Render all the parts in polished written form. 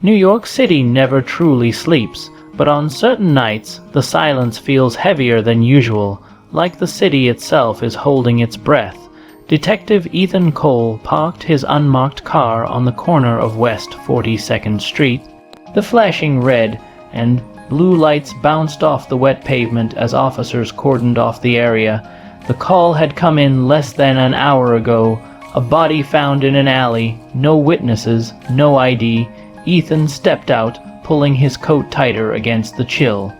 New York City never truly sleeps, but on certain nights the silence feels heavier than usual, like the city itself is holding its breath. Detective Ethan Cole parked his unmarked car on the corner of West 42nd Street. The flashing red and blue lights bounced off the wet pavement as officers cordoned off the area. The call had come in less than an hour ago. A body found in an alley, no witnesses, no ID. Ethan stepped out, pulling his coat tighter against the chill.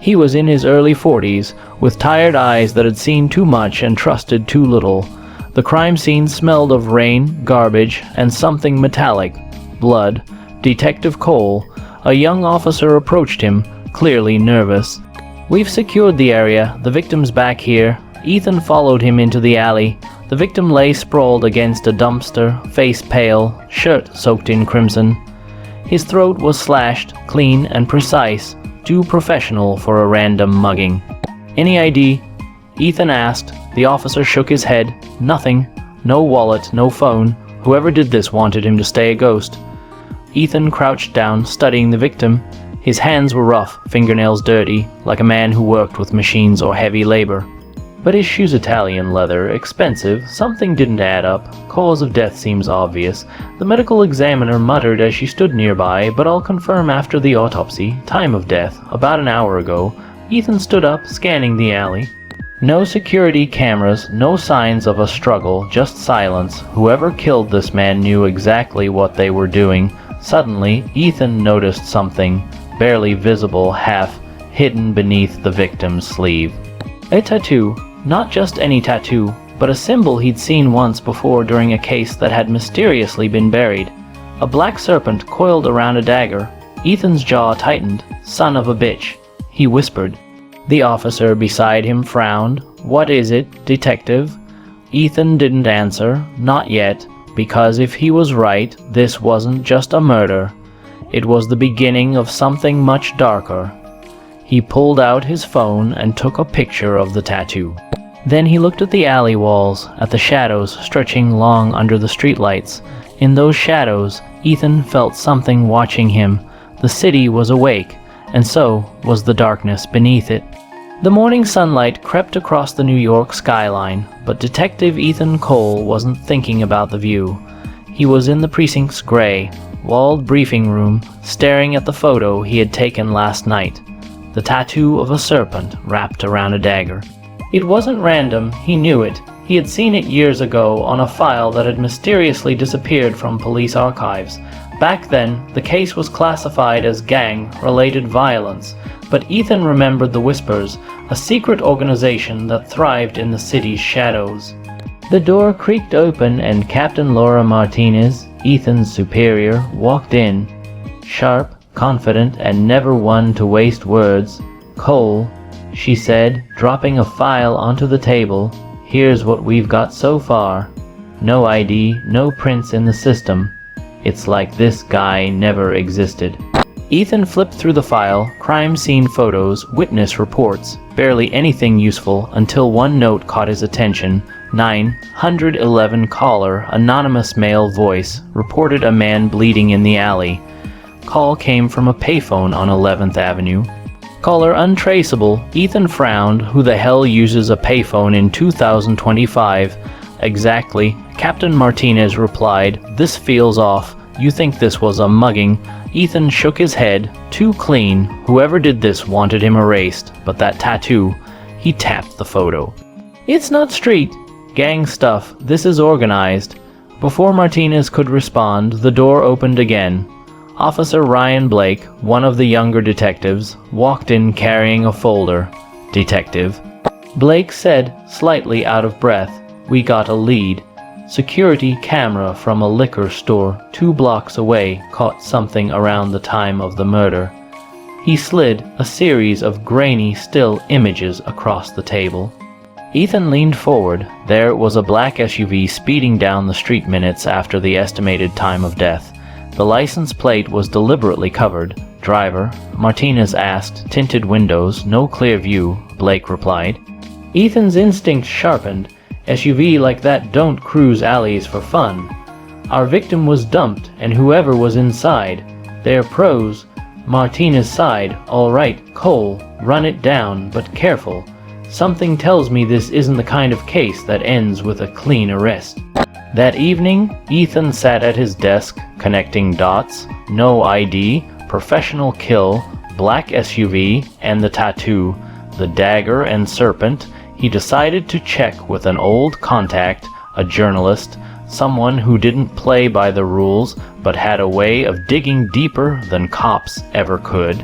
He was in his early 40s, with tired eyes that had seen too much and trusted too little. The crime scene smelled of rain, garbage, and something metallic. Blood. Detective Cole, a young officer, approached him, clearly nervous. "We've secured the area. The victim's back here." Ethan followed him into the alley. The victim lay sprawled against a dumpster, face pale, shirt soaked in crimson. His throat was slashed, clean and precise, too professional for a random mugging. "Any ID?" Ethan asked. The officer shook his head. "Nothing. No wallet, no phone. Whoever did this wanted him to stay a ghost." Ethan crouched down, studying the victim. His hands were rough, fingernails dirty, like a man who worked with machines or heavy labor. But his shoes Italian leather, expensive. Something didn't add up. Cause of death seems obvious. The medical examiner muttered as she stood nearby, "But I'll confirm after the autopsy. Time of death, about an hour ago." Ethan stood up, scanning the alley. No security cameras, no signs of a struggle, just silence. Whoever killed this man knew exactly what they were doing. Suddenly, Ethan noticed something, barely visible, half hidden beneath the victim's sleeve. A tattoo. Not just any tattoo, but a symbol he'd seen once before during a case that had mysteriously been buried. A black serpent coiled around a dagger. Ethan's jaw tightened. "Son of a bitch," he whispered. The officer beside him frowned. "What is it, detective?" Ethan didn't answer. Not yet, because if he was right, this wasn't just a murder. It was the beginning of something much darker. He pulled out his phone and took a picture of the tattoo. Then he looked at the alley walls, at the shadows stretching long under the streetlights. In those shadows, Ethan felt something watching him. The city was awake, and so was the darkness beneath it. The morning sunlight crept across the New York skyline, but Detective Ethan Cole wasn't thinking about the view. He was in the precinct's gray, walled briefing room, staring at the photo he had taken last night. The tattoo of a serpent wrapped around a dagger. It wasn't random, he knew it. He had seen it years ago on a file that had mysteriously disappeared from police archives. Back then, the case was classified as gang-related violence, but Ethan remembered the Whispers, a secret organization that thrived in the city's shadows. The door creaked open and Captain Laura Martinez, Ethan's superior, walked in. Sharp, confident, and never one to waste words. "Cole," she said, dropping a file onto the table. "Here's what we've got so far. No ID, no prints in the system. It's like this guy never existed." Ethan flipped through the file, crime scene photos, witness reports, barely anything useful until one note caught his attention. 911 caller, anonymous male voice, reported a man bleeding in the alley. Call came from a payphone on 11th Avenue. Caller untraceable. Ethan frowned. Who the hell uses a payphone in 2025? Exactly. Captain Martinez replied, "This feels off. You think this was a mugging?" Ethan shook his head. "Too clean. Whoever did this wanted him erased. But that tattoo..." He tapped the photo. "It's not street. Gang stuff. This is organized." Before Martinez could respond, the door opened again. Officer Ryan Blake, one of the younger detectives, walked in carrying a folder. "Detective," Blake said, slightly out of breath, "we got a lead. Security camera from a liquor store 2 blocks away caught something around the time of the murder." He slid a series of grainy still images across the table. Ethan leaned forward. There was a black SUV speeding down the street minutes after the estimated time of death. The license plate was deliberately covered. "Driver?" Martinez asked. "Tinted windows, no clear view," Blake replied. Ethan's instinct sharpened. SUV like that don't cruise alleys for fun. Our victim was dumped, and whoever was inside. They're pros. Martinez sighed. All right, Cole, run it down, but careful. Something tells me this isn't the kind of case that ends with a clean arrest. That evening, Ethan sat at his desk, connecting dots. No ID, professional kill, black SUV, and the tattoo, the dagger and serpent. He decided to check with an old contact, a journalist, someone who didn't play by the rules but had a way of digging deeper than cops ever could.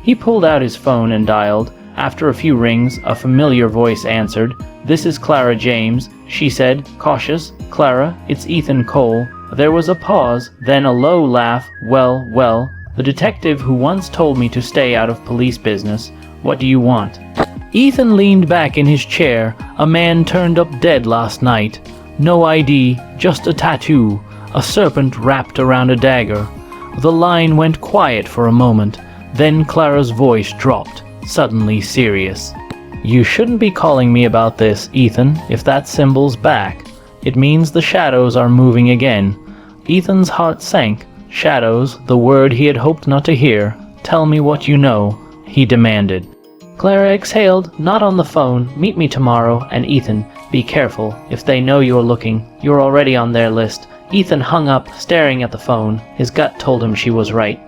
He pulled out his phone and dialed. After a few rings, a familiar voice answered. "This is Clara James," she said, cautious. "Clara, it's Ethan Cole." There was a pause, then a low laugh. Well, the detective who once told me to stay out of police business. What do you want?" Ethan leaned back in his chair. "A man turned up dead last night. No ID, just a tattoo, a serpent wrapped around a dagger." The line went quiet for a moment. Then Clara's voice dropped, suddenly serious. "You shouldn't be calling me about this, Ethan, if that symbol's back. It means the shadows are moving again." Ethan's heart sank. Shadows, the word he had hoped not to hear. "Tell me what you know," he demanded. Clara exhaled. "Not on the phone. Meet me tomorrow. And Ethan, be careful. If they know you're looking, you're already on their list." Ethan hung up, staring at the phone. His gut told him she was right.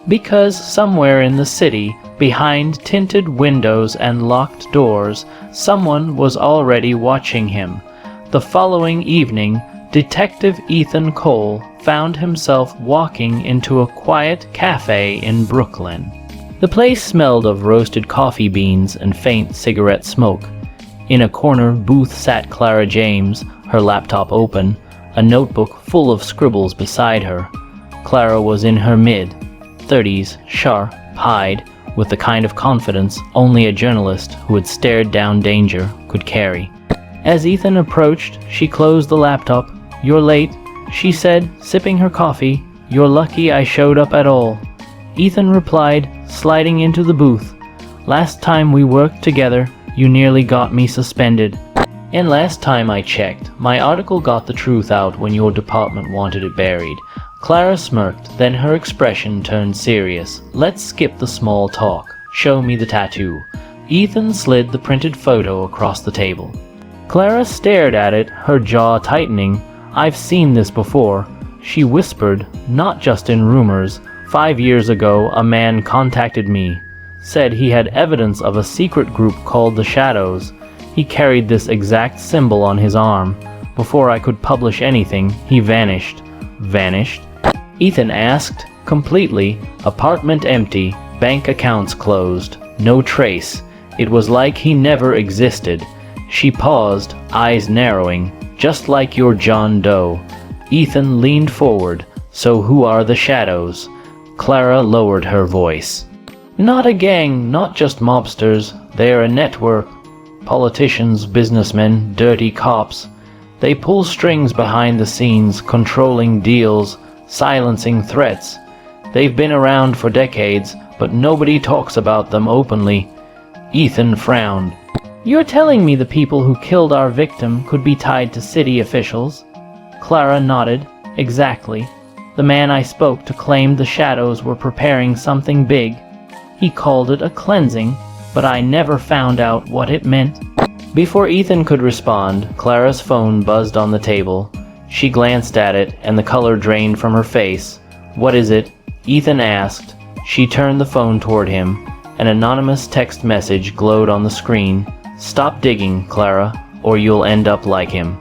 Because somewhere in the city, behind tinted windows and locked doors, someone was already watching him. The following evening, Detective Ethan Cole found himself walking into a quiet cafe in Brooklyn. The place smelled of roasted coffee beans and faint cigarette smoke. In a corner booth sat Clara James, her laptop open, a notebook full of scribbles beside her. Clara was in her mid-30s, sharp-eyed, with the kind of confidence only a journalist who had stared down danger could carry. As Ethan approached, she closed the laptop. "You're late," she said, sipping her coffee. "You're lucky I showed up at all." Ethan replied, sliding into the booth. "Last time we worked together, you nearly got me suspended. And last time I checked, my article got the truth out when your department wanted it buried." Clara smirked, then her expression turned serious. "Let's skip the small talk. Show me the tattoo." Ethan slid the printed photo across the table. Clara stared at it, her jaw tightening. "I've seen this before," she whispered, "not just in rumors. 5 years ago, a man contacted me, said he had evidence of a secret group called the Shadows. He carried this exact symbol on his arm. Before I could publish anything, he vanished." "Vanished?" Ethan asked. "Completely. Apartment empty, bank accounts closed, no trace. It was like he never existed." She paused, eyes narrowing. "Just like your John Doe." Ethan leaned forward. "So who are the Shadows?" Clara lowered her voice. "Not a gang, not just mobsters. They're a network. Politicians, businessmen, dirty cops. They pull strings behind the scenes, controlling deals, silencing threats. They've been around for decades, but nobody talks about them openly." Ethan frowned. "You're telling me the people who killed our victim could be tied to city officials?" Clara nodded. "Exactly. The man I spoke to claimed the Shadows were preparing something big. He called it a cleansing, but I never found out what it meant." Before Ethan could respond, Clara's phone buzzed on the table. She glanced at it, and the color drained from her face. "What is it?" Ethan asked. She turned the phone toward him. An anonymous text message glowed on the screen. "Stop digging, Clara, or you'll end up like him."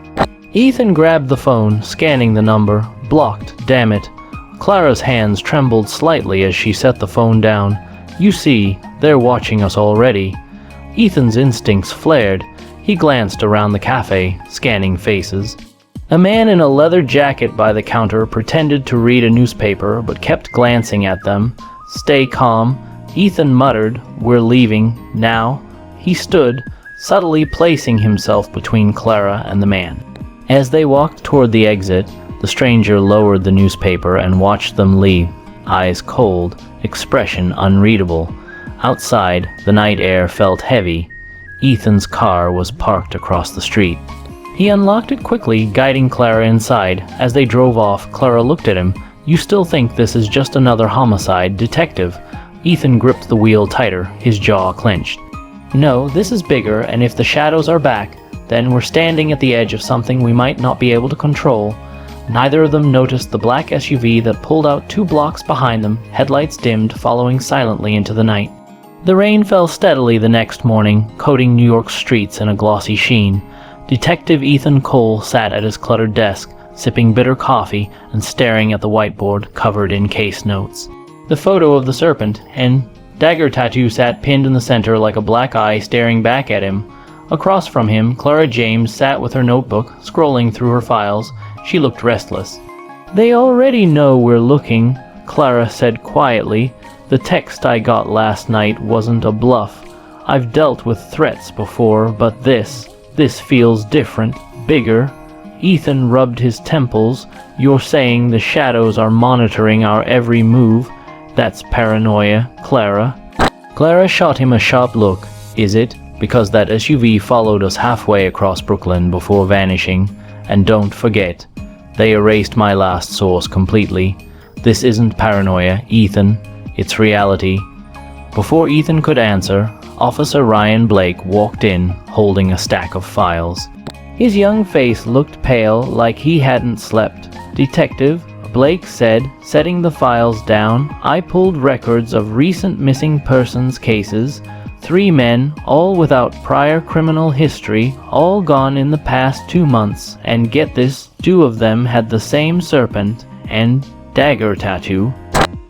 Ethan grabbed the phone, scanning the number. Blocked, damn it. Clara's hands trembled slightly as she set the phone down. "You see, they're watching us already." Ethan's instincts flared. He glanced around the cafe, scanning faces. A man in a leather jacket by the counter pretended to read a newspaper but kept glancing at them. "Stay calm." Ethan muttered, "We're leaving. Now." He stood, subtly placing himself between Clara and the man. As they walked toward the exit, the stranger lowered the newspaper and watched them leave, eyes cold, expression unreadable. Outside, the night air felt heavy. Ethan's car was parked across the street. He unlocked it quickly, guiding Clara inside. As they drove off, Clara looked at him. You still think this is just another homicide, detective? Ethan gripped the wheel tighter, his jaw clenched. No, this is bigger, and if the shadows are back, then we're standing at the edge of something we might not be able to control. Neither of them noticed the black SUV that pulled out 2 blocks behind them, headlights dimmed, following silently into the night. The rain fell steadily the next morning, coating New York's streets in a glossy sheen. Detective Ethan Cole sat at his cluttered desk, sipping bitter coffee and staring at the whiteboard covered in case notes. The photo of the serpent and dagger tattoo sat pinned in the center like a black eye staring back at him. Across from him, Clara James sat with her notebook, scrolling through her files. She looked restless. "They already know we're looking," Clara said quietly. "The text I got last night wasn't a bluff. I've dealt with threats before, but this feels different, bigger." Ethan rubbed his temples. "You're saying the shadows are monitoring our every move? That's paranoia, Clara." Clara shot him a sharp look. "Is it? Because that SUV followed us halfway across Brooklyn before vanishing. And don't forget, they erased my last source completely. This isn't paranoia, Ethan. It's reality." Before Ethan could answer, Officer Ryan Blake walked in, holding a stack of files. His young face looked pale, like he hadn't slept. "Detective," Blake said, setting the files down, "I pulled records of recent missing persons cases. 3 men, all without prior criminal history, all gone in the past 2 months. And get this, 2 of them had the same serpent and dagger tattoo."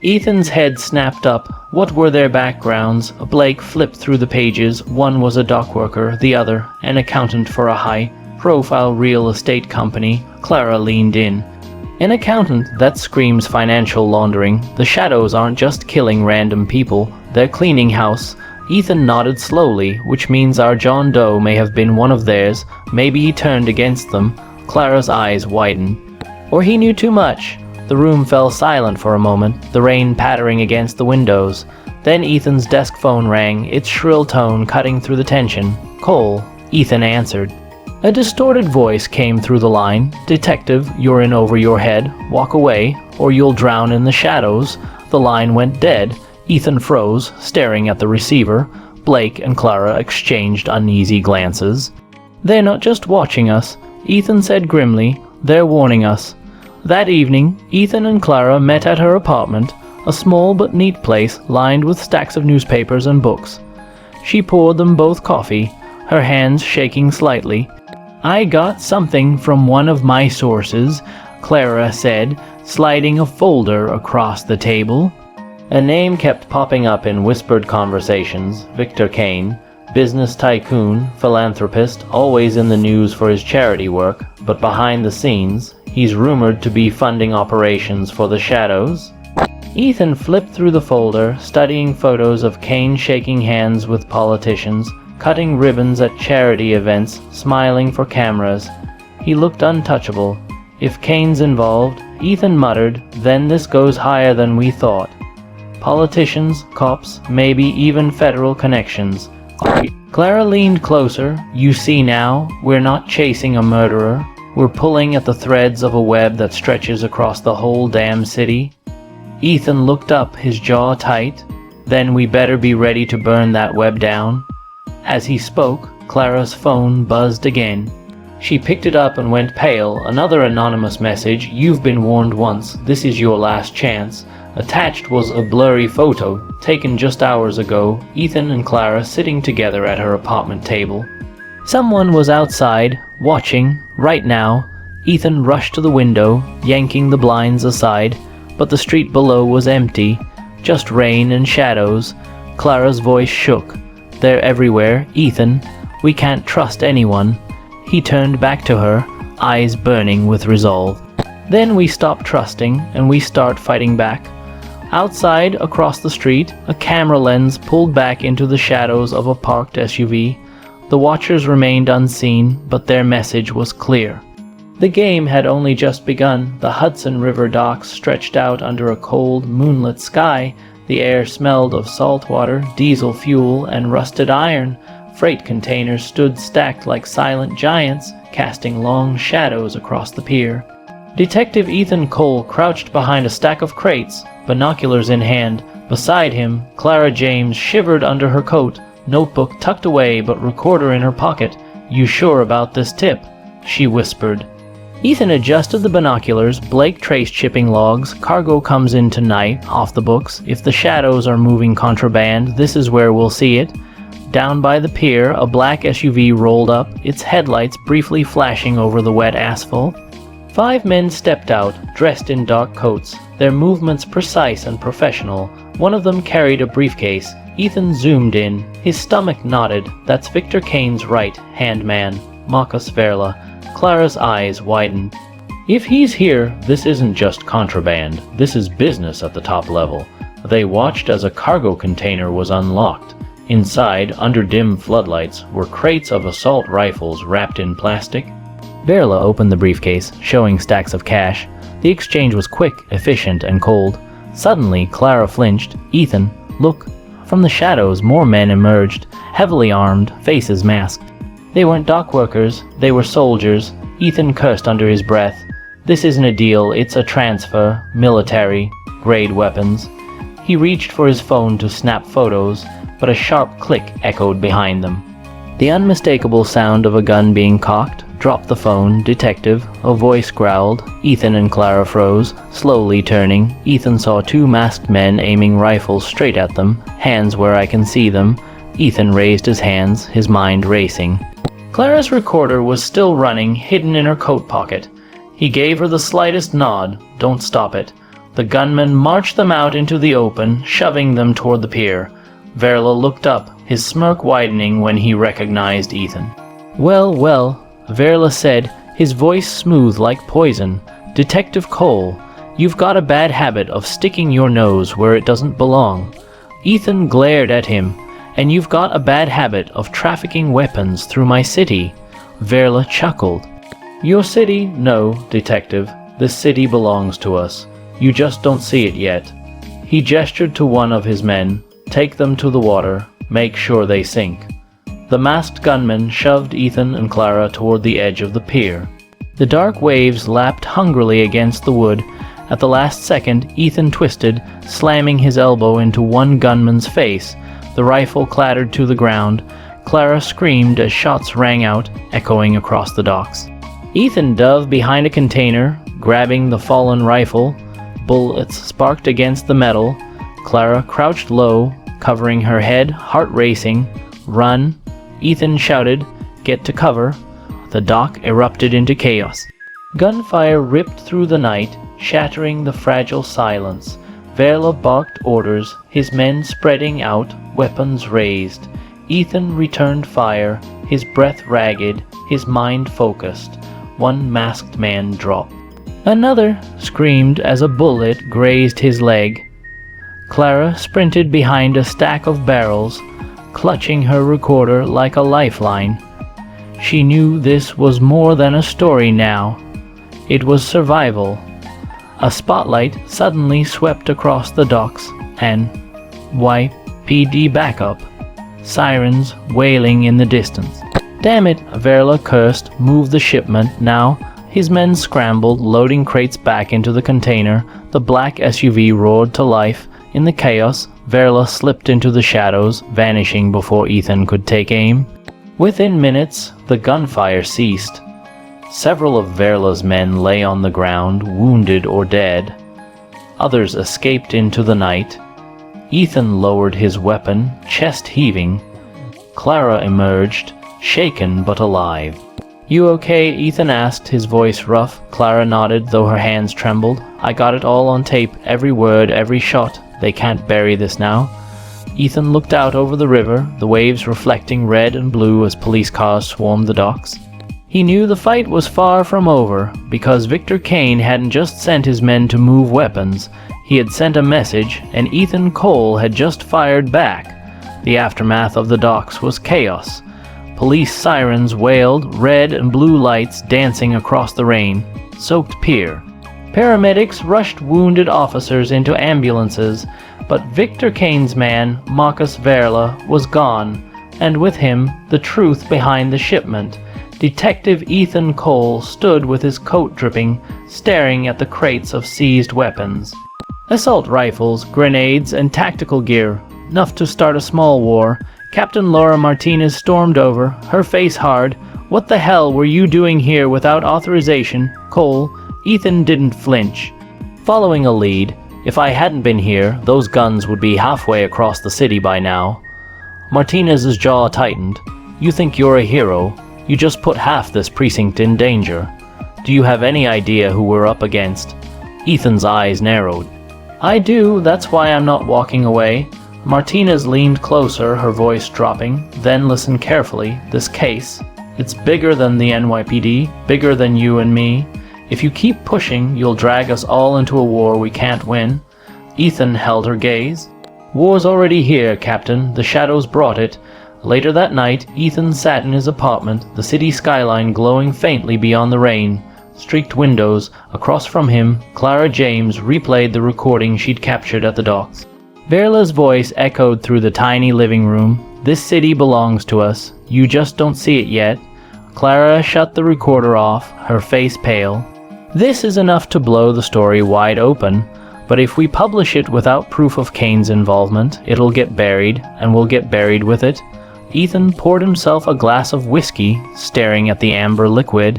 Ethan's head snapped up. What were their backgrounds? Blake flipped through the pages. One was a dock worker, the other an accountant for a high-profile real estate company. Clara leaned in. "An accountant? That screams financial laundering. The shadows aren't just killing random people, they're cleaning house." Ethan nodded slowly, which means our John Doe may have been one of theirs. Maybe he turned against them. Clara's eyes widened. Or he knew too much. The room fell silent for a moment, the rain pattering against the windows. Then Ethan's desk phone rang, its shrill tone cutting through the tension. "Cole," Ethan answered. A distorted voice came through the line. "Detective, you're in over your head. Walk away, or you'll drown in the shadows." The line went dead. Ethan froze, staring at the receiver. Blake and Clara exchanged uneasy glances. "They're not just watching us," Ethan said grimly. "They're warning us." That evening, Ethan and Clara met at her apartment, a small but neat place lined with stacks of newspapers and books. She poured them both coffee, her hands shaking slightly. "I got something from one of my sources," Clara said, sliding a folder across the table. A name kept popping up in whispered conversations. Victor Kane, business tycoon, philanthropist, always in the news for his charity work, but behind the scenes, he's rumored to be funding operations for the shadows. Ethan flipped through the folder, studying photos of Kane shaking hands with politicians, cutting ribbons at charity events, smiling for cameras. He looked untouchable. "If Kane's involved," Ethan muttered, "then this goes higher than we thought. Politicians, cops, maybe even federal connections." Clara leaned closer. "You see now, we're not chasing a murderer. We're pulling at the threads of a web that stretches across the whole damn city." Ethan looked up, his jaw tight. "Then we better be ready to burn that web down." As he spoke, Clara's phone buzzed again. She picked it up and went pale. Another anonymous message. "You've been warned once. This is your last chance." Attached was a blurry photo, taken just hours ago, Ethan and Clara sitting together at her apartment table. Someone was outside, watching, right now. Ethan rushed to the window, yanking the blinds aside, but the street below was empty, just rain and shadows. Clara's voice shook. "They're everywhere, Ethan. We can't trust anyone." He turned back to her, eyes burning with resolve. "Then we stop trusting, and we start fighting back." Outside, across the street, a camera lens pulled back into the shadows of a parked SUV. The watchers remained unseen, but their message was clear. The game had only just begun. The Hudson River docks stretched out under a cold, moonlit sky. The air smelled of salt water, diesel fuel, and rusted iron. Freight containers stood stacked like silent giants, casting long shadows across the pier. Detective Ethan Cole crouched behind a stack of crates, binoculars in hand. Beside him, Clara James shivered under her coat, notebook tucked away but recorder in her pocket. "You sure about this tip?" she whispered. Ethan adjusted the binoculars. Blake traced shipping logs. Cargo comes in tonight, off the books. If the shadows are moving contraband, this is where we'll see it. Down by the pier, a black SUV rolled up, its headlights briefly flashing over the wet asphalt. 5 men stepped out, dressed in dark coats, their movements precise and professional. One of them carried a briefcase. Ethan zoomed in. His stomach nodded. "That's Victor Kane's right-hand man, Marcus Verla." Clara's eyes widened. "If he's here, this isn't just contraband. This is business at the top level." They watched as a cargo container was unlocked. Inside, under dim floodlights, were crates of assault rifles wrapped in plastic. Verla opened the briefcase, showing stacks of cash. The exchange was quick, efficient, and cold. Suddenly, Clara flinched. "Ethan, look." From the shadows, more men emerged, heavily armed, faces masked. They weren't dock workers, they were soldiers. Ethan cursed under his breath. "This isn't a deal, it's a transfer, military, grade weapons." He reached for his phone to snap photos, but a sharp click echoed behind them. The unmistakable sound of a gun being cocked. "Drop the phone, detective," a voice growled. Ethan and Clara froze, slowly turning. Ethan saw 2 masked men aiming rifles straight at them, hands where I can see them. Ethan raised his hands, his mind racing. Clara's recorder was still running, hidden in her coat pocket. He gave her the slightest nod. "Don't stop it." The gunman marched them out into the open, shoving them toward the pier. Verla looked up, his smirk widening when he recognized Ethan. "Well, well," Verla said, his voice smooth like poison. "Detective Cole, you've got a bad habit of sticking your nose where it doesn't belong." Ethan glared at him. "And you've got a bad habit of trafficking weapons through my city." Verla chuckled. "Your city? No, detective. This city belongs to us. You just don't see it yet." He gestured to one of his men. "Take them to the water. Make sure they sink." The masked gunman shoved Ethan and Clara toward the edge of the pier. The dark waves lapped hungrily against the wood. At the last second, Ethan twisted, slamming his elbow into one gunman's face. The rifle clattered to the ground. Clara screamed as shots rang out, echoing across the docks. Ethan dove behind a container, grabbing the fallen rifle. Bullets sparked against the metal. Clara crouched low, covering her head, heart racing. "Run!" Ethan shouted. "Get to cover." The dock erupted into chaos. Gunfire ripped through the night, shattering the fragile silence. Verla barked orders, his men spreading out, weapons raised. Ethan returned fire, his breath ragged, his mind focused. One masked man dropped. Another screamed as a bullet grazed his leg. Clara sprinted behind a stack of barrels, clutching her recorder like a lifeline. She knew this was more than a story now. It was survival. A spotlight suddenly swept across the docks, and YPD backup. Sirens wailing in the distance. "Damn it," Verla cursed. "Move the shipment, now." His men scrambled, loading crates back into the container. The black SUV roared to life. In the chaos, Verla slipped into the shadows, vanishing before Ethan could take aim. Within minutes, the gunfire ceased. Several of Verla's men lay on the ground, wounded or dead. Others escaped into the night. Ethan lowered his weapon, chest heaving. Clara emerged, shaken but alive. "You okay?" Ethan asked, his voice rough. Clara nodded, though her hands trembled. "I got it all on tape, every word, every shot. They can't bury this now." Ethan looked out over the river, the waves reflecting red and blue as police cars swarmed the docks. He knew the fight was far from over, because Victor Kane hadn't just sent his men to move weapons. He had sent a message, and Ethan Cole had just fired back. The aftermath of the docks was chaos. Police sirens wailed, red and blue lights dancing across the rain-soaked pier. Paramedics rushed wounded officers into ambulances, but Victor Kane's man, Marcus Verla, was gone, and with him, the truth behind the shipment. Detective Ethan Cole stood with his coat dripping, staring at the crates of seized weapons. Assault rifles, grenades, and tactical gear, enough to start a small war. Captain Laura Martinez stormed over, her face hard. "What the hell were you doing here without authorization, Cole?" Ethan didn't flinch. Following a lead, "If I hadn't been here, those guns would be halfway across the city by now." Martinez's jaw tightened. "You think you're a hero? You just put half this precinct in danger. Do you have any idea who we're up against?" Ethan's eyes narrowed. "I do, that's why I'm not walking away." Martinez leaned closer, her voice dropping, then listened carefully. "This case, it's bigger than the NYPD, bigger than you and me. If you keep pushing, you'll drag us all into a war we can't win." Ethan held her gaze. "War's already here, Captain. The shadows brought it." Later that night, Ethan sat in his apartment, the city skyline glowing faintly beyond the rain. Streaked windows. Across from him, Clara James replayed the recording she'd captured at the docks. Verla's voice echoed through the tiny living room. "This city belongs to us. You just don't see it yet." Clara shut the recorder off, her face pale. "This is enough to blow the story wide open. But if we publish it without proof of Kane's involvement, it'll get buried, and we'll get buried with it." Ethan poured himself a glass of whiskey, staring at the amber liquid.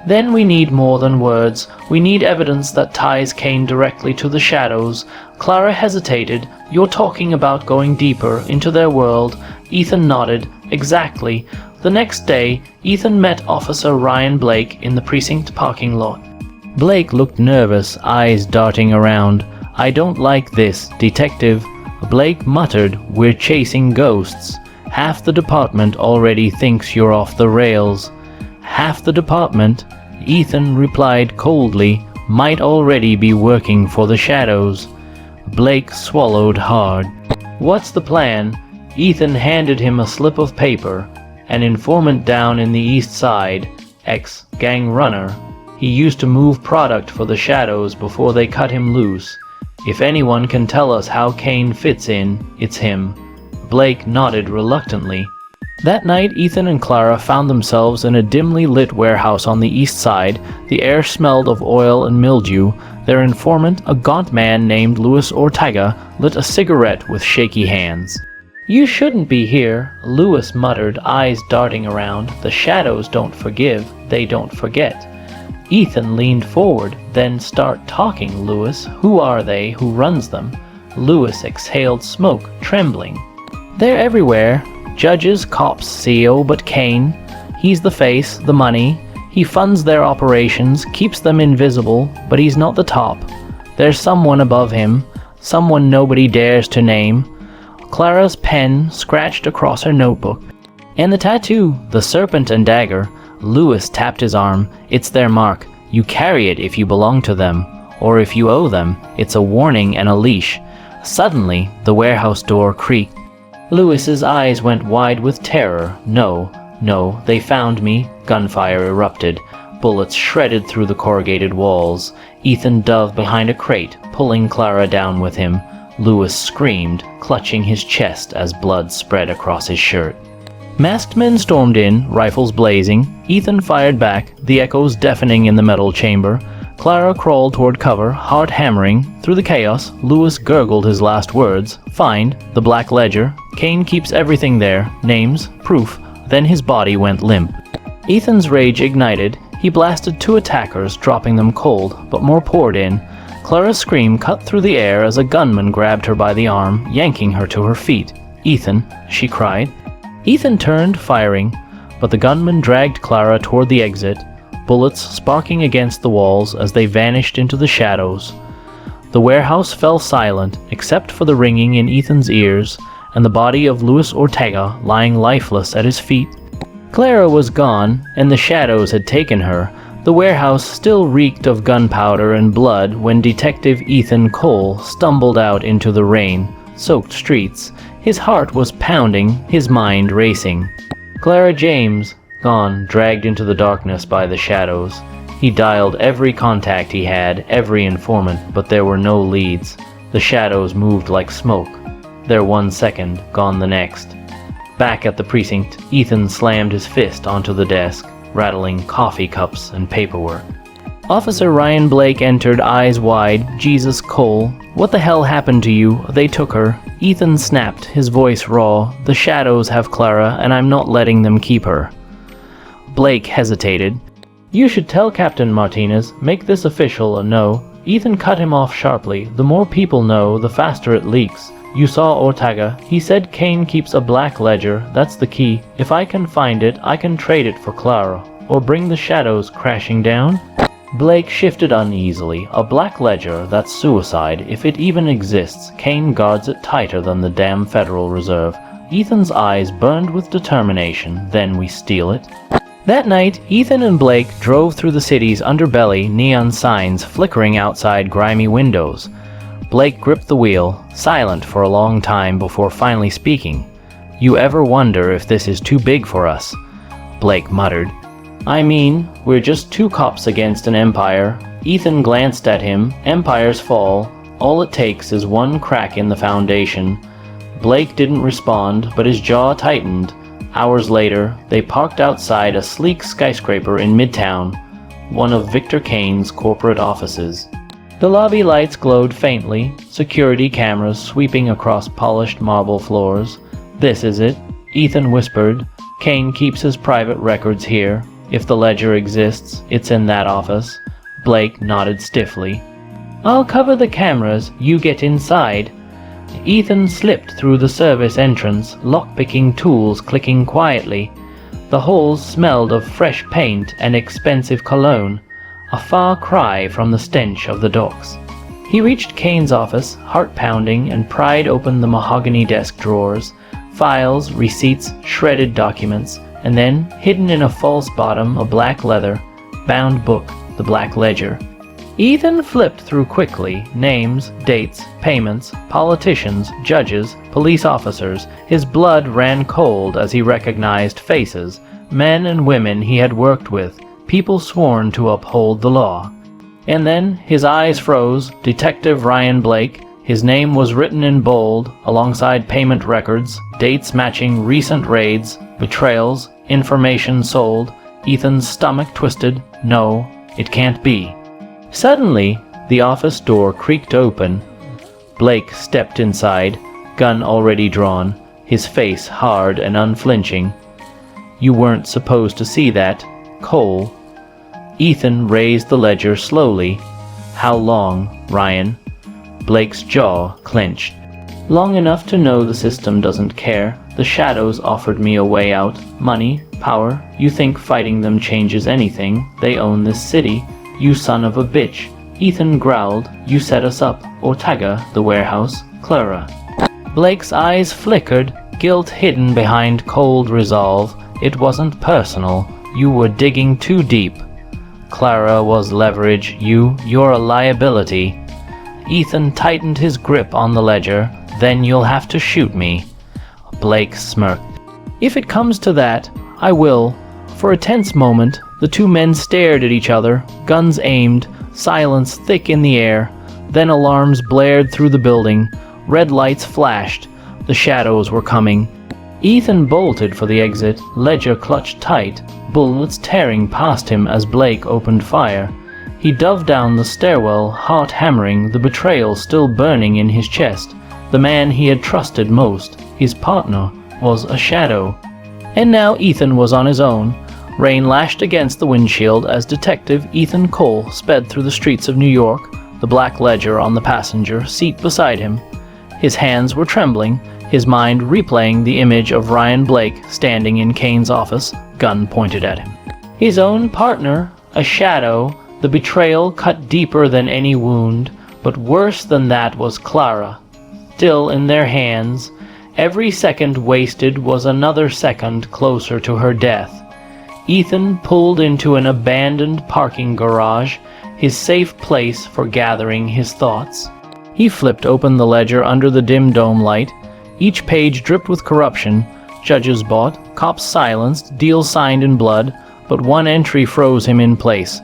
"Then we need more than words. We need evidence that ties Kane directly to the shadows." Clara hesitated. "You're talking about going deeper into their world." Ethan nodded. "Exactly." The next day, Ethan met Officer Ryan Blake in the precinct parking lot. Blake looked nervous, eyes darting around. "I don't like this, Detective." Blake muttered, "We're chasing ghosts. Half the department already thinks you're off the rails." "Half the department," Ethan replied coldly, "might already be working for the shadows." Blake swallowed hard. "What's the plan?" Ethan handed him a slip of paper. "An informant down in the east side, ex-gang runner. He used to move product for the shadows before they cut him loose. If anyone can tell us how Kane fits in, it's him." Blake nodded reluctantly. That night, Ethan and Clara found themselves in a dimly lit warehouse on the east side. The air smelled of oil and mildew. Their informant, a gaunt man named Luis Ortega, lit a cigarette with shaky hands. "You shouldn't be here," Luis muttered, eyes darting around. "The shadows don't forgive, they don't forget." Ethan leaned forward. "Then start talking, Luis. Who are they? Who runs them?" Luis exhaled smoke, trembling. "They're everywhere. Judges, cops, CEO, but Kane. He's the face, the money. He funds their operations, keeps them invisible, but he's not the top. There's someone above him, someone nobody dares to name." Clara's pen scratched across her notebook. "And the tattoo, the serpent and dagger." Luis tapped his arm. "It's their mark. You carry it if you belong to them, or if you owe them. It's a warning and a leash." Suddenly, the warehouse door creaked. Luis's eyes went wide with terror. No, they found me." Gunfire erupted. Bullets shredded through the corrugated walls. Ethan dove behind a crate, pulling Clara down with him. Luis screamed, clutching his chest as blood spread across his shirt. Masked men stormed in, rifles blazing. Ethan fired back, the echoes deafening in the metal chamber. Clara crawled toward cover, heart hammering. Through the chaos, Luis gurgled his last words. "Find the black ledger. Kane keeps everything there. Names, proof." Then his body went limp. Ethan's rage ignited. He blasted 2 attackers, dropping them cold, but more poured in. Clara's scream cut through the air as a gunman grabbed her by the arm, yanking her to her feet. "Ethan," she cried. Ethan turned, firing, but the gunman dragged Clara toward the exit, bullets sparking against the walls as they vanished into the shadows. The warehouse fell silent, except for the ringing in Ethan's ears, and the body of Luis Ortega lying lifeless at his feet. Clara was gone, and the shadows had taken her. The warehouse still reeked of gunpowder and blood when Detective Ethan Cole stumbled out into the rain-soaked streets. His heart was pounding, his mind racing. Clara James, gone, dragged into the darkness by the shadows. He dialed every contact he had, every informant, but there were no leads. The shadows moved like smoke. There 1 second, gone the next. Back at the precinct, Ethan slammed his fist onto the desk. rattling coffee cups and paperwork. Officer Ryan Blake entered, eyes wide. Jesus, Cole. What the hell happened to you? They took her. Ethan snapped, his voice raw. The shadows have Clara, and I'm not letting them keep her. Blake hesitated. You should tell Captain Martinez. Make this official, no. Ethan cut him off sharply. The more people know, the faster it leaks. You saw Ortega. He said Kane keeps a black ledger. That's the key. If I can find it, I can trade it for Clara. Or bring the shadows crashing down. Blake shifted uneasily. A black ledger, that's suicide. If it even exists, Kane guards it tighter than the damn Federal Reserve. Ethan's eyes burned with determination. Then we steal it. That night, Ethan and Blake drove through the city's underbelly, neon signs flickering outside grimy windows. Blake gripped the wheel, silent for a long time before finally speaking. You ever wonder if this is too big for us? Blake muttered. I mean, we're just two cops against an empire. Ethan glanced at him. Empires fall. All it takes is one crack in the foundation. Blake didn't respond, but his jaw tightened. Hours later, they parked outside a sleek skyscraper in Midtown, one of Victor Kane's corporate offices. The lobby lights glowed faintly, security cameras sweeping across polished marble floors. This is it, Ethan whispered. Kane keeps his private records here. If the ledger exists, it's in that office. Blake nodded stiffly. I'll cover the cameras, you get inside. Ethan slipped through the service entrance, lockpicking tools clicking quietly. The halls smelled of fresh paint and expensive cologne, a far cry from the stench of the docks. He reached Kane's office, heart pounding, and pried open the mahogany desk drawers, files, receipts, shredded documents, and then, hidden in a false bottom, a black leather, bound book, the Black Ledger. Ethan flipped through quickly, names, dates, payments, politicians, judges, police officers. His blood ran cold as he recognized faces, men and women he had worked with, people sworn to uphold the law. And then his eyes froze. Detective Ryan Blake. His name was written in bold, alongside payment records, dates matching recent raids, betrayals, information sold. Ethan's stomach twisted. No, it can't be. Suddenly, the office door creaked open. Blake stepped inside, gun already drawn, his face hard and unflinching. You weren't supposed to see that, Cole. Ethan raised the ledger slowly. How long, Ryan? Blake's jaw clenched. Long enough to know the system doesn't care. The shadows offered me a way out. Money, power. You think fighting them changes anything? They own this city. You son of a bitch. Ethan growled. You set us up. Ortega, the warehouse, Clara. Blake's eyes flickered, guilt hidden behind cold resolve. It wasn't personal. You were digging too deep. Clara was leverage. You're a liability. Ethan tightened his grip on the ledger. Then you'll have to shoot me. Blake smirked. If it comes to that, I will. For a tense moment, the two men stared at each other, guns aimed, silence thick in the air. Then alarms blared through the building. Red lights flashed. The shadows were coming. Ethan bolted for the exit, ledger clutched tight, bullets tearing past him as Blake opened fire. He dove down the stairwell, heart hammering, the betrayal still burning in his chest. The man he had trusted most, his partner, was a shadow. And now Ethan was on his own. Rain lashed against the windshield as Detective Ethan Cole sped through the streets of New York, the black ledger on the passenger seat beside him. His hands were trembling, his mind replaying the image of Ryan Blake standing in Kane's office, gun pointed at him. His own partner, a shadow, the betrayal cut deeper than any wound, but worse than that was Clara. Still in their hands, every second wasted was another second closer to her death. Ethan pulled into an abandoned parking garage, his safe place for gathering his thoughts. He flipped open the ledger under the dim dome light. Each page dripped with corruption. Judges bought, cops silenced, deals signed in blood, but one entry froze him in place.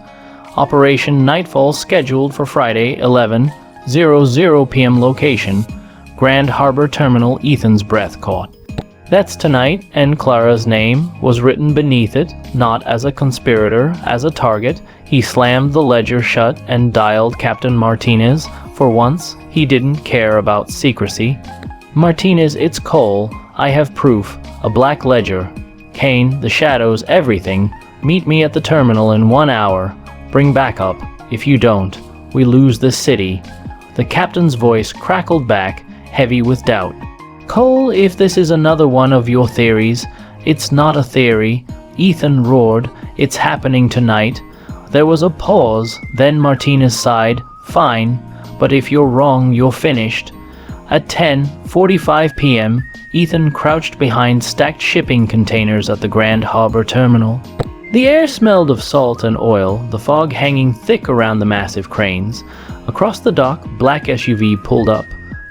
Operation Nightfall scheduled for Friday, 11:00 p.m. location. Grand Harbor Terminal. Ethan's breath caught. That's tonight, and Clara's name was written beneath it, not as a conspirator, as a target. He slammed the ledger shut and dialed Captain Martinez. For once, he didn't care about secrecy. Martinez, it's Cole. I have proof. A black ledger. Kane, the shadows, everything. Meet me at the terminal in 1 hour. Bring backup. If you don't, we lose this city. The captain's voice crackled back, heavy with doubt. Cole, if this is another one of your theories, it's not a theory. Ethan roared, it's happening tonight. There was a pause, then Martinez sighed, fine, but if you're wrong, you're finished. At 10:45 p.m., Ethan crouched behind stacked shipping containers at the Grand Harbor terminal. The air smelled of salt and oil, the fog hanging thick around the massive cranes. Across the dock, black SUV pulled up.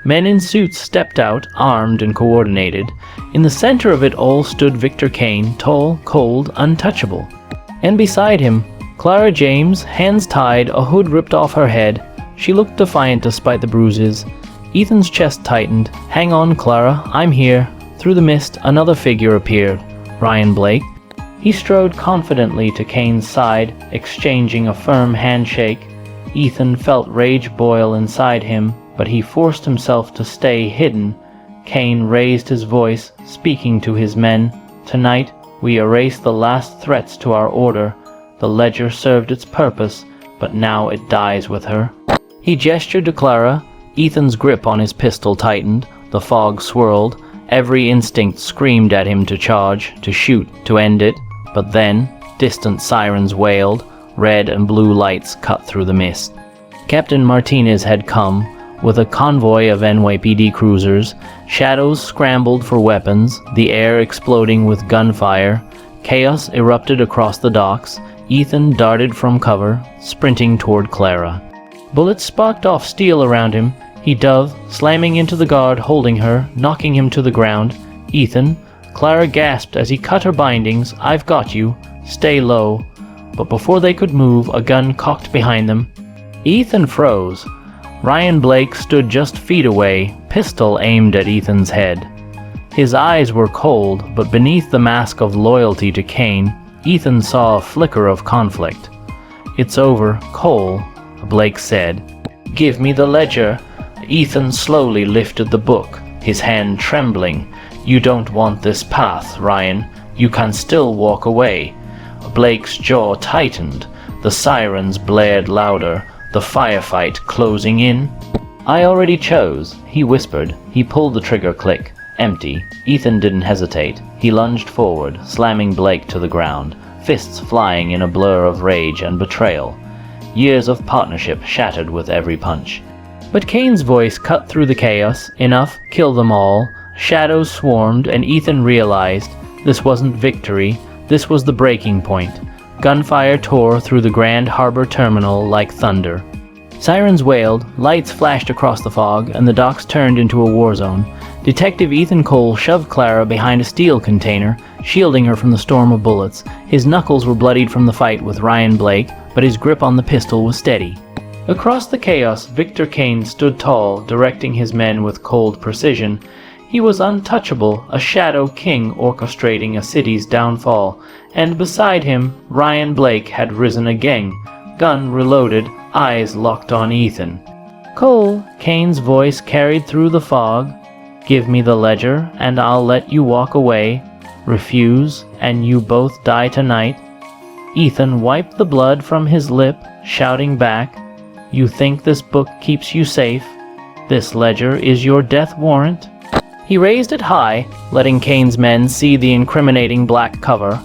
Men in suits stepped out, armed and coordinated. In the center of it all stood Victor Kane, tall, cold, untouchable. And beside him, Clara James, hands tied, a hood ripped off her head. She looked defiant despite the bruises. Ethan's chest tightened. Hang on, Clara, I'm here. Through the mist, another figure appeared. Ryan Blake. He strode confidently to Kane's side, exchanging a firm handshake. Ethan felt rage boil inside him, but he forced himself to stay hidden. Kane raised his voice, speaking to his men. Tonight, we erase the last threats to our order. The ledger served its purpose, but now it dies with her. He gestured to Clara. Ethan's grip on his pistol tightened. The fog swirled. Every instinct screamed at him to charge, to shoot, to end it. But then, distant sirens wailed. Red and blue lights cut through the mist. Captain Martinez had come, with a convoy of NYPD cruisers. Shadows scrambled for weapons, the air exploding with gunfire. Chaos erupted across the docks. Ethan darted from cover, sprinting toward Clara. Bullets sparked off steel around him. He dove, slamming into the guard holding her, knocking him to the ground. Ethan, Clara gasped as he cut her bindings. I've got you. Stay low. But before they could move, a gun cocked behind them. Ethan froze. Ryan Blake stood just feet away, pistol aimed at Ethan's head. His eyes were cold, but beneath the mask of loyalty to Kane, Ethan saw a flicker of conflict. It's over, Cole, Blake said. Give me the ledger. Ethan slowly lifted the book, his hand trembling. You don't want this path, Ryan. You can still walk away. Blake's jaw tightened. The sirens blared louder, the firefight closing in. I already chose, he whispered. He pulled the trigger click. Empty. Ethan didn't hesitate. He lunged forward, slamming Blake to the ground, fists flying in a blur of rage and betrayal. Years of partnership shattered with every punch. But Kane's voice cut through the chaos. Enough, kill them all. Shadows swarmed, and Ethan realized this wasn't victory. This was the breaking point. Gunfire tore through the Grand Harbor terminal like thunder. Sirens wailed, lights flashed across the fog, and the docks turned into a war zone. Detective Ethan Cole shoved Clara behind a steel container, shielding her from the storm of bullets. His knuckles were bloodied from the fight with Ryan Blake, but his grip on the pistol was steady. Across the chaos, Victor Kane stood tall, directing his men with cold precision. He was untouchable, a shadow king orchestrating a city's downfall, and beside him, Ryan Blake had risen again, gun reloaded, eyes locked on Ethan. Cole, Kane's voice carried through the fog. Give me the ledger, and I'll let you walk away. Refuse, and you both die tonight. Ethan wiped the blood from his lip, shouting back, You think this book keeps you safe? This ledger is your death warrant? He raised it high, letting Kane's men see the incriminating black cover.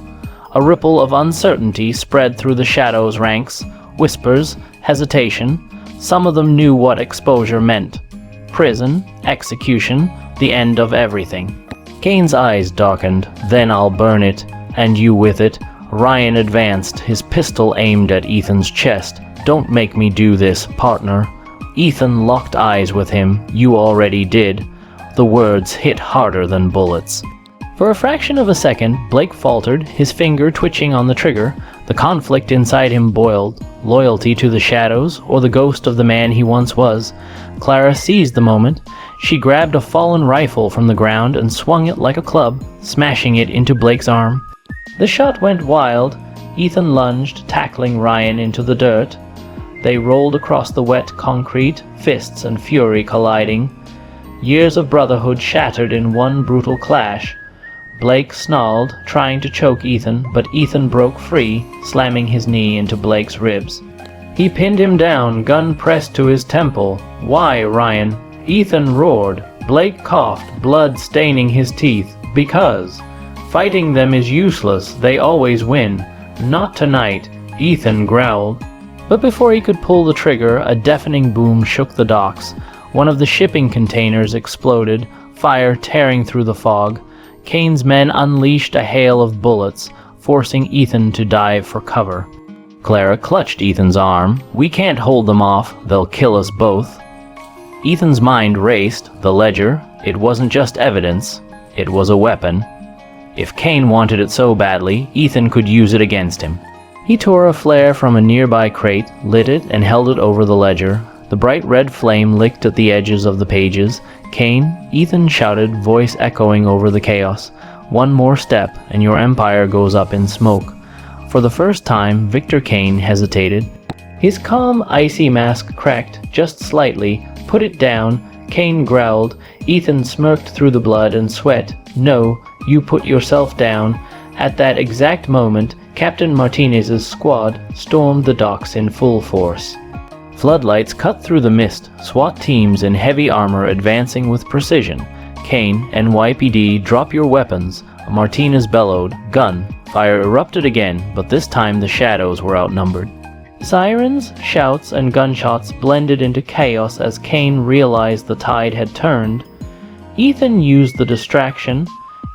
A ripple of uncertainty spread through the shadows' ranks, whispers, hesitation. Some of them knew what exposure meant. Prison, execution, the end of everything. Kane's eyes darkened. Then I'll burn it, and you with it. Ryan advanced, his pistol aimed at Ethan's chest. Don't make me do this, partner. Ethan locked eyes with him. You already did. The words hit harder than bullets. For a fraction of a second, Blake faltered, his finger twitching on the trigger. The conflict inside him boiled. Loyalty to the shadows, or the ghost of the man he once was. Clara seized the moment. She grabbed a fallen rifle from the ground and swung it like a club, smashing it into Blake's arm. The shot went wild. Ethan lunged, tackling Ryan into the dirt. They rolled across the wet concrete, fists and fury colliding. Years of brotherhood shattered in one brutal clash. Blake snarled, trying to choke Ethan, but Ethan broke free, slamming his knee into Blake's ribs. He pinned him down, gun pressed to his temple. "Why, Ryan?" Ethan roared. Blake coughed, blood staining his teeth. "Because. Fighting them is useless, they always win. Not tonight," Ethan growled. But before he could pull the trigger, a deafening boom shook the docks. One of the shipping containers exploded, fire tearing through the fog. Kane's men unleashed a hail of bullets, forcing Ethan to dive for cover. Clara clutched Ethan's arm. "We can't hold them off, they'll kill us both." Ethan's mind raced. The ledger, it wasn't just evidence, it was a weapon. If Kane wanted it so badly, Ethan could use it against him. He tore a flare from a nearby crate, lit it, and held it over the ledger. The bright red flame licked at the edges of the pages. "Kane," Ethan shouted, voice echoing over the chaos. "One more step, and your empire goes up in smoke." For the first time, Victor Kane hesitated. His calm, icy mask cracked, just slightly. "Put it down," Kane growled. Ethan smirked through the blood and sweat. "No, you put yourself down." At that exact moment, Captain Martinez's squad stormed the docks in full force. Floodlights cut through the mist, SWAT teams in heavy armor advancing with precision. "Kane, NYPD, drop your weapons," Martinez bellowed. Gun. Fire erupted again, but this time the shadows were outnumbered. Sirens, shouts, and gunshots blended into chaos as Kane realized the tide had turned. Ethan used the distraction.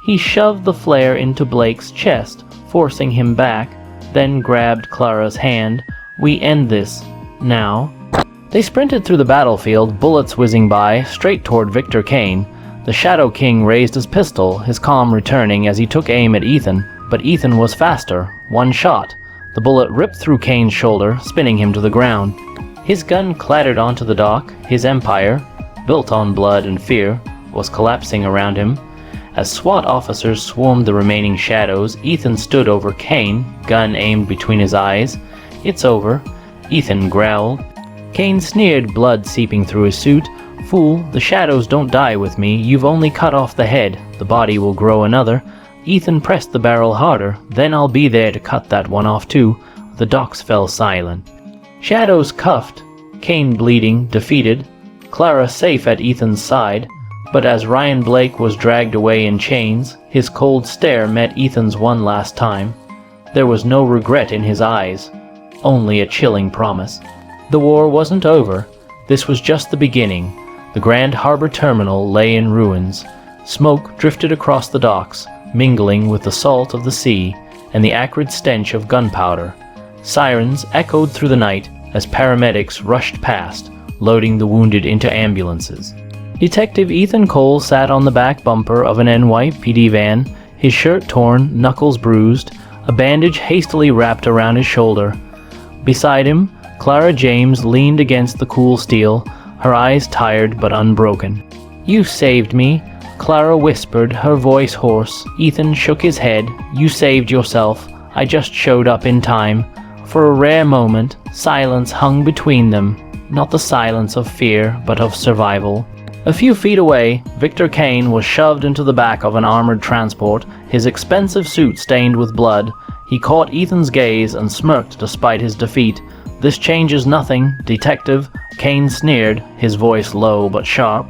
He shoved the flare into Blake's chest, forcing him back, then grabbed Clara's hand. "We end this. Now." They sprinted through the battlefield, bullets whizzing by, straight toward Victor Kane. The Shadow King raised his pistol, his calm returning as he took aim at Ethan, but Ethan was faster. One shot. The bullet ripped through Kane's shoulder, spinning him to the ground. His gun clattered onto the dock. His empire, built on blood and fear, was collapsing around him. As SWAT officers swarmed the remaining shadows, Ethan stood over Kane, gun aimed between his eyes. "It's over," Ethan growled. Kane sneered, blood seeping through his suit. "Fool, the shadows don't die with me. You've only cut off the head. The body will grow another." Ethan pressed the barrel harder. "Then I'll be there to cut that one off too." The docks fell silent. Shadows cuffed. Kane bleeding, defeated. Clara safe at Ethan's side. But as Ryan Blake was dragged away in chains, his cold stare met Ethan's one last time. There was no regret in his eyes, only a chilling promise. The war wasn't over. This was just the beginning. The Grand Harbor Terminal lay in ruins. Smoke drifted across the docks, mingling with the salt of the sea and the acrid stench of gunpowder. Sirens echoed through the night as paramedics rushed past, loading the wounded into ambulances. Detective Ethan Cole sat on the back bumper of an NYPD van, his shirt torn, knuckles bruised, a bandage hastily wrapped around his shoulder. Beside him, Clara James leaned against the cool steel, her eyes tired but unbroken. "You saved me," Clara whispered, her voice hoarse. Ethan shook his head. "You saved yourself. I just showed up in time." For a rare moment, silence hung between them, not the silence of fear, but of survival. A few feet away, Victor Kane was shoved into the back of an armored transport, his expensive suit stained with blood. He caught Ethan's gaze and smirked despite his defeat. "This changes nothing, Detective," Kane sneered, his voice low but sharp.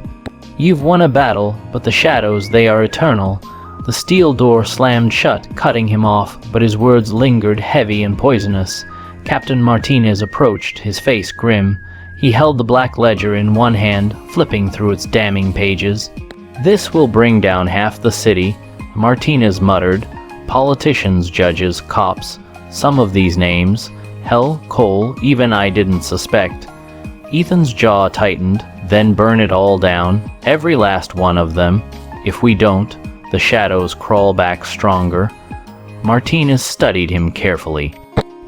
"You've won a battle, but the shadows, they are eternal." The steel door slammed shut, cutting him off, but his words lingered heavy and poisonous. Captain Martinez approached, his face grim. He held the black ledger in one hand, flipping through its damning pages. "This will bring down half the city," Martinez muttered. "Politicians, judges, cops. Some of these names. Hell, Cole, even I didn't suspect." Ethan's jaw tightened. "Then burn it all down. Every last one of them. If we don't, the shadows crawl back stronger." Martinez studied him carefully.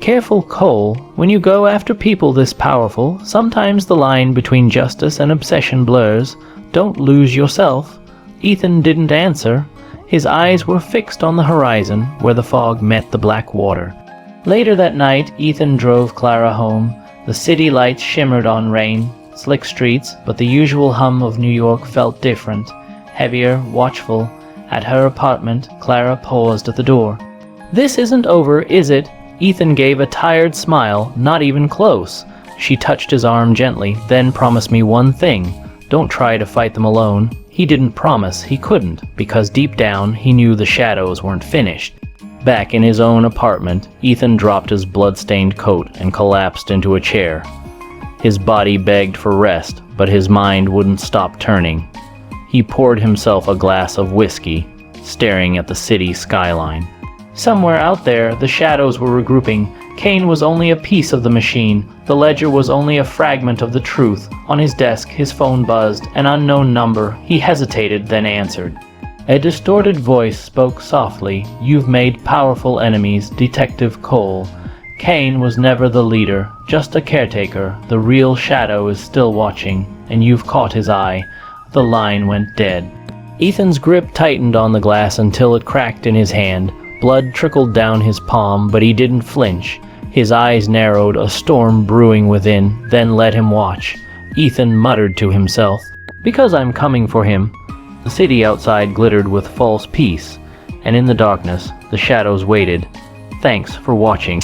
Careful, Cole. When you go after people this powerful, sometimes the line between justice and obsession blurs. Don't lose yourself. Ethan didn't answer. His eyes were fixed on the horizon, where the fog met the black water. Later that night, Ethan drove Clara home. The city lights shimmered on rain, slick streets, but the usual hum of New York felt different, heavier, watchful. At her apartment, Clara paused at the door. "This isn't over, is it?" Ethan gave a tired smile, not even close. She touched his arm gently, then promised me one thing. Don't try to fight them alone. He didn't promise, he couldn't, because deep down he knew the shadows weren't finished. Back in his own apartment, Ethan dropped his blood-stained coat and collapsed into a chair. His body begged for rest, but his mind wouldn't stop turning. He poured himself a glass of whiskey, staring at the city skyline. Somewhere out there, the shadows were regrouping. Kane was only a piece of the machine. The ledger was only a fragment of the truth. On his desk, his phone buzzed. An unknown number. He hesitated, then answered. A distorted voice spoke softly. "You've made powerful enemies, Detective Cole. Kane was never the leader, just a caretaker. The real shadow is still watching, and you've caught his eye." The line went dead. Ethan's grip tightened on the glass until it cracked in his hand. Blood trickled down his palm, but he didn't flinch. His eyes narrowed, a storm brewing within, then let him watch. Ethan muttered to himself, "Because I'm coming for him." The city outside glittered with false peace, and in the darkness, the shadows waited. Thanks for watching.